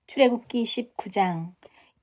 출애굽기 19장.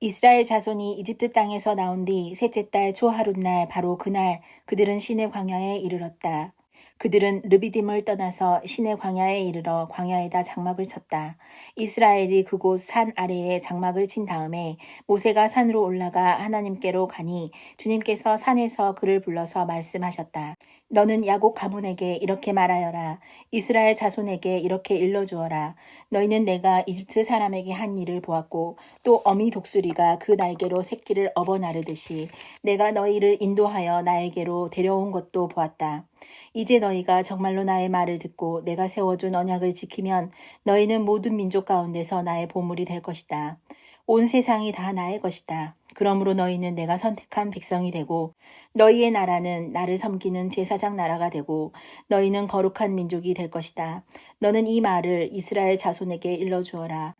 이스라엘 자손이 이집트 땅에서 나온 뒤 셋째 달 초하룻날 바로 그날 그들은 시내 광야에 이르렀다. 그들은 르비딤을 떠나서 시내 광야에 이르러 광야에다 장막을 쳤다. 이스라엘이 그곳 산 아래에 장막을 친 다음에 모세가 산으로 올라가 하나님께로 가니 주님께서 산에서 그를 불러서 말씀하셨다. 너는 야곱 가문에게 이렇게 말하여라. 이스라엘 자손에게 이렇게 일러주어라. 너희는 내가 이집트 사람에게 한 일을 보았고 또 어미 독수리가 그 날개로 새끼를 업어 나르듯이 내가 너희를 인도하여 나에게로 데려온 것도 보았다. 이제 너희가 정말로 나의 말을 듣고 내가 세워준 언약을 지키면 너희는 모든 민족 가운데서 나의 보물이 될 것이다. 온 세상이 다 나의 것이다. 그러므로 너희는 내가 선택한 백성이 되고 너희의 나라는 나를 섬기는 제사장 나라가 되고 너희는 거룩한 민족이 될 것이다. 너는 이 말을 이스라엘 자손에게 일러주어라.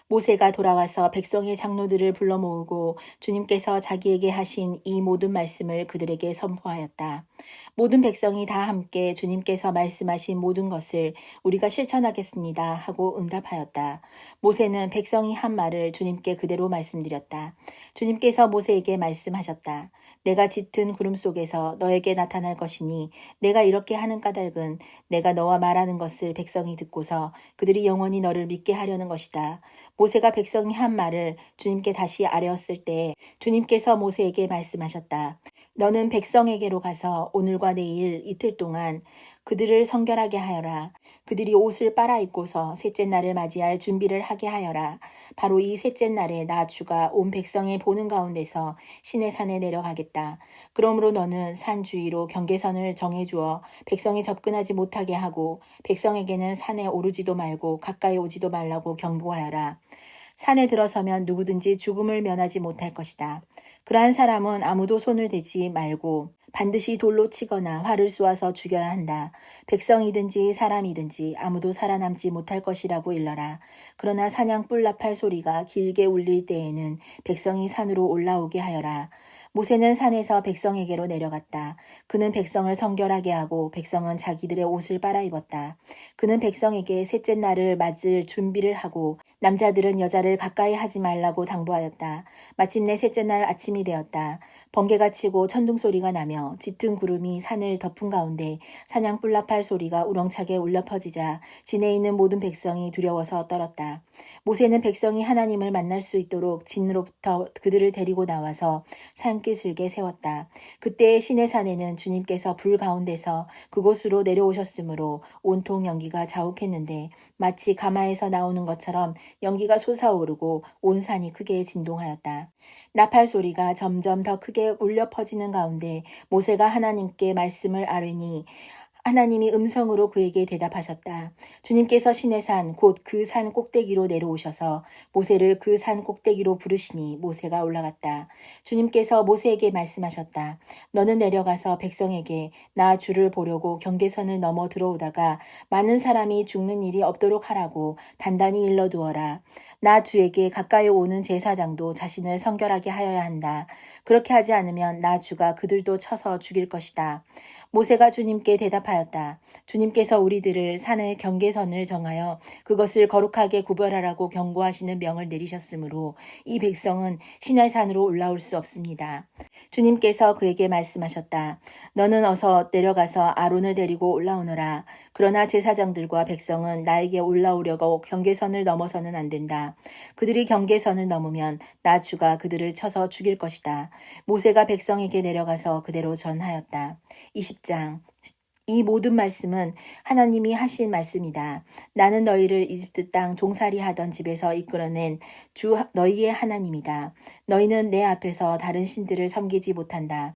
모세가 돌아와서 백성의 장로들을 불러 모으고 주님께서 자기에게 하신 이 모든 말씀을 그들에게 선포하였다. 모든 백성이 다 함께 주님께서 말씀하신 모든 것을 우리가 실천하겠습니다 하고 응답하였다. 모세는 백성이 한 말을 주님께 그대로 말씀드렸다. 주님께서 모세에게 말씀하셨다. 내가 짙은 구름 속에서 너에게 나타날 것이니 내가 이렇게 하는 까닭은 내가 너와 말하는 것을 백성이 듣고서 그들이 영원히 너를 믿게 하려는 것이다. 모세가 백성이 한 말을 주님께 다시 아뢰었을 때 주님께서 모세에게 말씀하셨다. 너는 백성에게로 가서 오늘과 내일 이틀 동안 그들을 성결하게 하여라. 그들이 옷을 빨아입고서 셋째 날을 맞이할 준비를 하게 하여라. 바로 이 셋째 날에 나 주가 온 백성의 보는 가운데서 시내산에 내려가겠다. 그러므로 너는 산 주위로 경계선을 정해주어 백성이 접근하지 못하게 하고 백성에게는 산에 오르지도 말고 가까이 오지도 말라고 경고하여라. 산에 들어서면 누구든지 죽음을 면하지 못할 것이다. 그러한 사람은 아무도 손을 대지 말고 반드시 돌로 치거나 활을 쏘아서 죽여야 한다. 백성이든지 사람이든지 아무도 살아남지 못할 것이라고 일러라. 그러나 사냥 뿔나팔 소리가 길게 울릴 때에는 백성이 산으로 올라오게 하여라. 모세는 산에서 백성에게로 내려갔다. 그는 백성을 성결하게 하고 백성은 자기들의 옷을 빨아입었다. 그는 백성에게 셋째 날을 맞을 준비를 하고 남자들은 여자를 가까이 하지 말라고 당부하였다. 마침내 셋째 날 아침이 되었다. 번개가 치고 천둥 소리가 나며 짙은 구름이 산을 덮은 가운데 사냥 뿔나팔 소리가 우렁차게 울려 퍼지자 진에 있는 모든 백성이 두려워서 떨었다. 모세는 백성이 하나님을 만날 수 있도록 진으로부터 그들을 데리고 나와서 산기슭에 세웠다. 그때 시내산에는 주님께서 불 가운데서 그곳으로 내려오셨으므로 온통 연기가 자욱했는데 마치 가마에서 나오는 것처럼 연기가 솟아오르고 온 산이 크게 진동하였다. 나팔 소리가 점점 더 크게 울려 퍼지는 가운데 모세가 하나님께 말씀을 아뢰니 하나님이 음성으로 그에게 대답하셨다. 주님께서 시내산 곧 그 산 꼭대기로 내려오셔서 모세를 그 산 꼭대기로 부르시니 모세가 올라갔다. 주님께서 모세에게 말씀하셨다. 너는 내려가서 백성에게 나 주를 보려고 경계선을 넘어 들어오다가 많은 사람이 죽는 일이 없도록 하라고 단단히 일러두어라. 나 주에게 가까이 오는 제사장도 자신을 성결하게 하여야 한다. 그렇게 하지 않으면 나 주가 그들도 쳐서 죽일 것이다. 모세가 주님께 대답하였다. 주님께서 우리들을 산의 경계선을 정하여 그것을 거룩하게 구별하라고 경고하시는 명을 내리셨으므로 이 백성은 시내산으로 올라올 수 없습니다. 주님께서 그에게 말씀하셨다. 너는 어서 내려가서 아론을 데리고 올라오너라. 그러나 제사장들과 백성은 나에게 올라오려고 경계선을 넘어서는 안 된다. 그들이 경계선을 넘으면 나 주가 그들을 쳐서 죽일 것이다. 모세가 백성에게 내려가서 그대로 전하였다. 20장. 이 모든 말씀은 하나님이 하신 말씀이다. 나는 너희를 이집트 땅 종살이 하던 집에서 이끌어낸 주 너희의 하나님이다. 너희는 내 앞에서 다른 신들을 섬기지 못한다.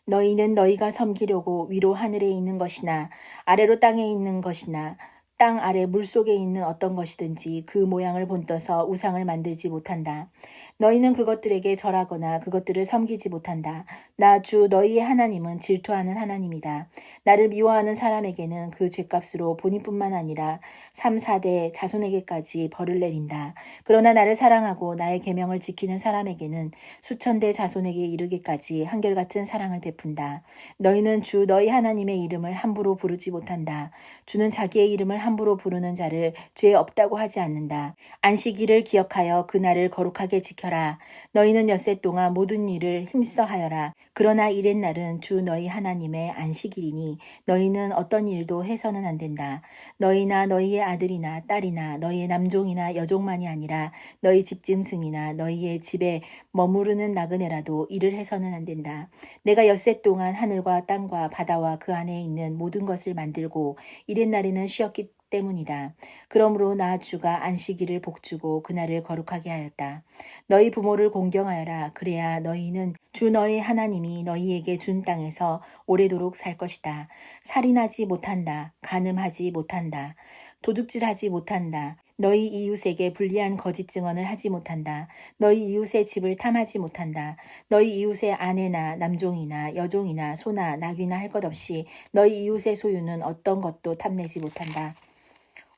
너희는 너희가 섬기려고 위로 하늘에 있는 것이나 아래로 땅에 있는 것이나 땅 아래 물속에 있는 어떤 것이든지 그 모양을 본떠서 우상을 만들지 못한다. 너희는 그것들에게 절하거나 그것들을 섬기지 못한다. 나 주 너희의 하나님은 질투하는 하나님이다. 나를 미워하는 사람에게는 그 죄값으로 본인뿐만 아니라 3, 4대 자손에게까지 벌을 내린다. 그러나 나를 사랑하고 나의 계명을 지키는 사람에게는 수천 대 자손에게 이르기까지 한결같은 사랑을 베푼다. 너희는 주 너희 하나님의 이름을 함부로 부르지 못한다. 주는 자기의 이름을 함부로 부르는 자를 죄 없다고 하지 않는다. 안식일을 기억하여 그날을 거룩하게 지켜라. 너희는 엿새 동안 모든 일을 힘써 하여라. 그러나 이렛날은 주 너희 하나님의 안식일이니 너희는 어떤 일도 해서는 안 된다. 너희나 너희의 아들이나 딸이나 너희의 남종이나 여종만이 아니라 너희 집짐승이나 너희의 집에 머무르는 나그네라도 일을 해서는 안 된다. 내가 엿새 동안 하늘과 땅과 바다와 그 안에 있는 모든 것을 만들고 이렛날에는 쉬었기 때문이다. 그러므로 나 주가 안식일을 복주고 그날을 거룩하게 하였다. 너희 부모를 공경하여라. 그래야 너희는 주 너희 하나님이 너희에게 준 땅에서 오래도록 살 것이다. 살인하지 못한다. 간음하지 못한다. 도둑질하지 못한다. 너희 이웃에게 불리한 거짓 증언을 하지 못한다. 너희 이웃의 집을 탐하지 못한다. 너희 이웃의 아내나 남종이나 여종이나 소나 낙이나 할 것 없이 너희 이웃의 소유는 어떤 것도 탐내지 못한다.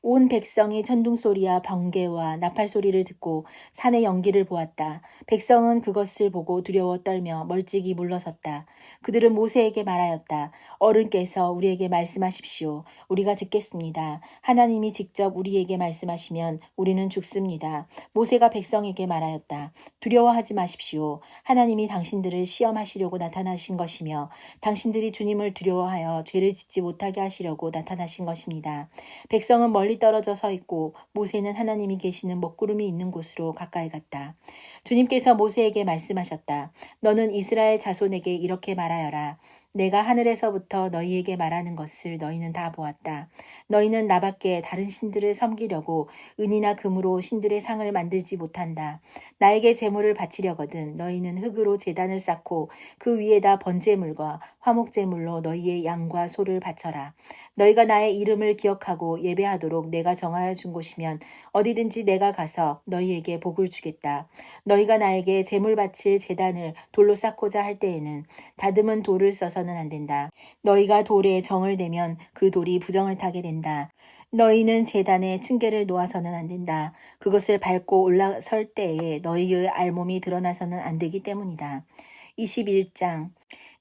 온 백성이 천둥소리와 번개와 나팔 소리를 듣고 산의 연기를 보았다. 백성은 그것을 보고 두려워 떨며 멀찍이 물러섰다. 그들은 모세에게 말하였다. 어른께서 우리에게 말씀하십시오. 우리가 듣겠습니다. 하나님이 직접 우리에게 말씀하시면 우리는 죽습니다. 모세가 백성에게 말하였다. 두려워하지 마십시오. 하나님이 당신들을 시험하시려고 나타나신 것이며 당신들이 주님을 두려워하여 죄를 짓지 못하게 하시려고 나타나신 것입니다. 백성은 멀리 떨어져 서 있고 모세는 하나님이 계시는 먹구름이 있는 곳으로 가까이 갔다. 주님께서 모세에게 말씀하셨다. 너는 이스라엘 자손에게 이렇게 말하여라. 내가 하늘에서부터 너희에게 말하는 것을 너희는 다 보았다. 너희는 나밖에 다른 신들을 섬기려고 은이나 금으로 신들의 상을 만들지 못한다. 나에게 제물을 바치려거든 너희는 흙으로 제단을 쌓고 그 위에다 번제물과 화목제물로 너희의 양과 소를 바쳐라. 너희가 나의 이름을 기억하고 예배하도록 내가 정하여 준 곳이면 어디든지 내가 가서 너희에게 복을 주겠다. 너희가 나에게 제물 바칠 제단을 돌로 쌓고자 할 때에는 다듬은 돌을 써서는 안 된다. 너희가 돌에 정을 대면 그 돌이 부정을 타게 된다. 너희는 제단에 층계를 놓아서는 안 된다. 그것을 밟고 올라설 때에 너희의 알몸이 드러나서는 안 되기 때문이다. 21장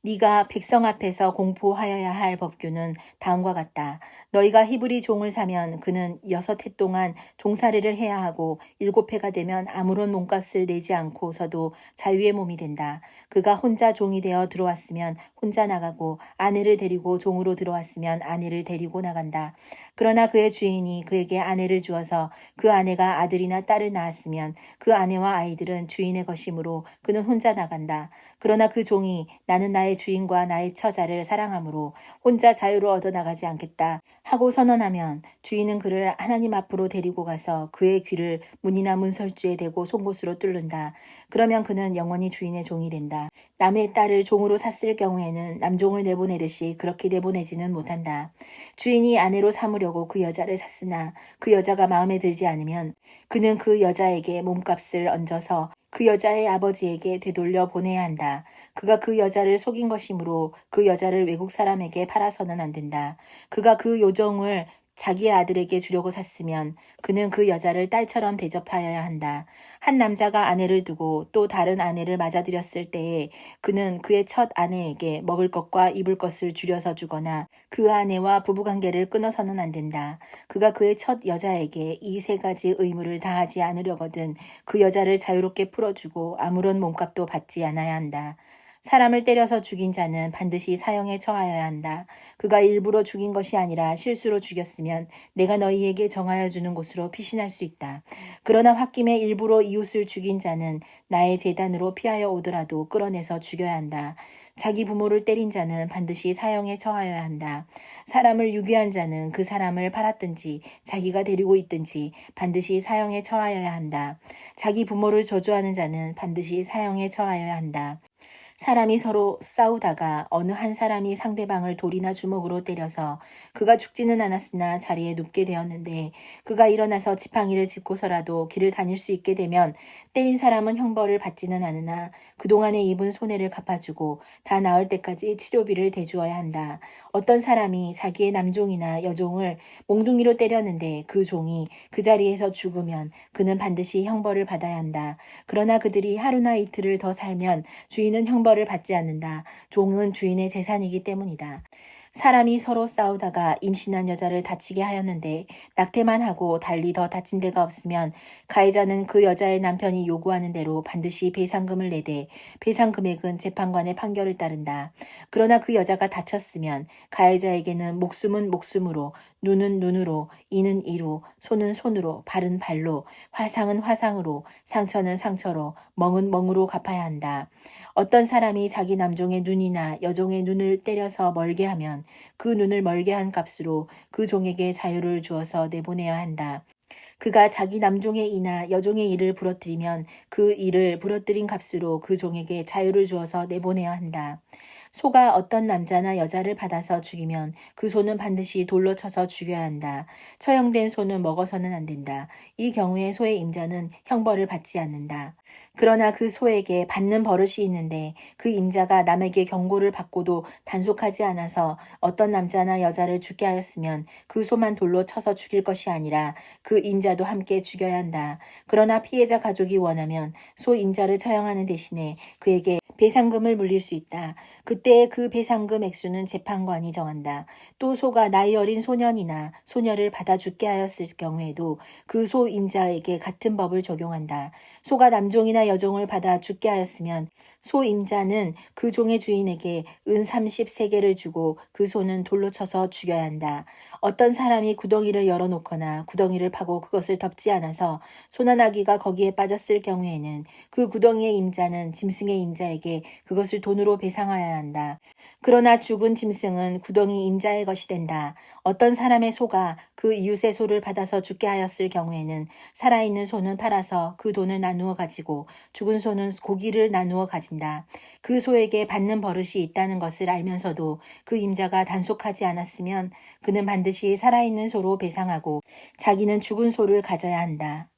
네가 백성 앞에서 공포하여야 할 법규는 다음과 같다. 너희가 히브리 종을 사면 그는 6해 동안 종살이를 해야 하고 7해가 되면 아무런 몸값을 내지 않고서도 자유의 몸이 된다. 그가 혼자 종이 되어 들어왔으면 혼자 나가고 아내를 데리고 종으로 들어왔으면 아내를 데리고 나간다. 그러나 그의 주인이 그에게 아내를 주어서 그 아내가 아들이나 딸을 낳았으면 그 아내와 아이들은 주인의 것이므로 그는 혼자 나간다. 그러나 그 종이 나는 나의 주인과 나의 처자를 사랑하므로 혼자 자유로 얻어나가지 않겠다 하고 선언하면 주인은 그를 하나님 앞으로 데리고 가서 그의 귀를 문이나 문설주에 대고 송곳으로 뚫는다. 그러면 그는 영원히 주인의 종이 된다. 남의 딸을 종으로 샀을 경우에는 남종을 내보내듯이 그렇게 내보내지는 못한다. 주인이 아내로 삼으려고 그 여자를 샀으나 그 여자가 마음에 들지 않으면 그는 그 여자에게 몸값을 얹어서 그 여자의 아버지에게 되돌려 보내야 한다. 그가 그 여자를 속인 것이므로 그 여자를 외국 사람에게 팔아서는 안 된다. 그가 그 요정을 자기의 아들에게 주려고 샀으면 그는 그 여자를 딸처럼 대접하여야 한다. 한 남자가 아내를 두고 또 다른 아내를 맞아들였을 때에 그는 그의 첫 아내에게 먹을 것과 입을 것을 줄여서 주거나 그 아내와 부부관계를 끊어서는 안 된다. 그가 그의 첫 여자에게 이 3가지 의무를 다하지 않으려거든 그 여자를 자유롭게 풀어주고 아무런 몸값도 받지 않아야 한다. 사람을 때려서 죽인 자는 반드시 사형에 처하여야 한다. 그가 일부러 죽인 것이 아니라 실수로 죽였으면 내가 너희에게 정하여 주는 곳으로 피신할 수 있다. 그러나 홧김에 일부러 이웃을 죽인 자는 나의 제단으로 피하여 오더라도 끌어내서 죽여야 한다. 자기 부모를 때린 자는 반드시 사형에 처하여야 한다. 사람을 유괴한 자는 그 사람을 팔았든지 자기가 데리고 있든지 반드시 사형에 처하여야 한다. 자기 부모를 저주하는 자는 반드시 사형에 처하여야 한다. 사람이 서로 싸우다가 어느 한 사람이 상대방을 돌이나 주먹으로 때려서 그가 죽지는 않았으나 자리에 눕게 되었는데 그가 일어나서 지팡이를 짚고서라도 길을 다닐 수 있게 되면 때린 사람은 형벌을 받지는 않으나 그동안에 입은 손해를 갚아주고 다 나을 때까지 치료비를 대주어야 한다. 어떤 사람이 자기의 남종이나 여종을 몽둥이로 때렸는데 그 종이 그 자리에서 죽으면 그는 반드시 형벌을 받아야 한다. 그러나 그들이 하루나 이틀을 더 살면 주인은 형벌을 받지 않는다. 종은 주인의 재산이기 때문이다. 사람이 서로 싸우다가 임신한 여자를 다치게 하였는데 낙태만 하고 달리 더 다친 데가 없으면 가해자는 그 여자의 남편이 요구하는 대로 반드시 배상금을 내되 배상 금액은 재판관의 판결을 따른다. 그러나 그 여자가 다쳤으면 가해자에게는 목숨은 목숨으로, 눈은 눈으로, 이는 이로, 손은 손으로, 발은 발로, 화상은 화상으로, 상처는 상처로, 멍은 멍으로 갚아야 한다. 어떤 사람이 자기 남종의 눈이나 여종의 눈을 때려서 멀게 하면 그 눈을 멀게 한 값으로 그 종에게 자유를 주어서 내보내야 한다. 그가 자기 남종의 이나 여종의 이를 부러뜨리면 그 이를 부러뜨린 값으로 그 종에게 자유를 주어서 내보내야 한다. 소가 어떤 남자나 여자를 받아서 죽이면 그 소는 반드시 돌로 쳐서 죽여야 한다. 처형된 소는 먹어서는 안 된다. 이 경우에 소의 임자는 형벌을 받지 않는다. 그러나 그 소에게 받는 버릇이 있는데 그 임자가 남에게 경고를 받고도 단속하지 않아서 어떤 남자나 여자를 죽게 하였으면 그 소만 돌로 쳐서 죽일 것이 아니라 그 임자도 함께 죽여야 한다. 그러나 피해자 가족이 원하면 소 임자를 처형하는 대신에 그에게 배상금을 물릴 수 있다. 그때 그 배상금 액수는 재판관이 정한다. 또 소가 나이 어린 소년이나 소녀를 받아 죽게 하였을 경우에도 그 소 임자에게 같은 법을 적용한다. 소가 남종이나 여종을 받아 죽게 하였으면 소 임자는 그 종의 주인에게 은 30세겔을 주고 그 소는 돌로 쳐서 죽여야 한다. 어떤 사람이 구덩이를 열어놓거나 구덩이를 파고 그것을 덮지 않아서 소나 나귀가 거기에 빠졌을 경우에는 그 구덩이의 임자는 짐승의 임자에게 그것을 돈으로 배상하여야 한다. 그러나 죽은 짐승은 구덩이 임자의 것이 된다. 어떤 사람의 소가 그 이웃의 소를 받아서 죽게 하였을 경우에는 살아있는 소는 팔아서 그 돈을 나누어 가지고 죽은 소는 고기를 나누어 가진다. 그 소에게 받는 버릇이 있다는 것을 알면서도 그 임자가 단속하지 않았으면 그는 반드시 살아있는 소로 배상하고 자기는 죽은 소를 가져야 한다.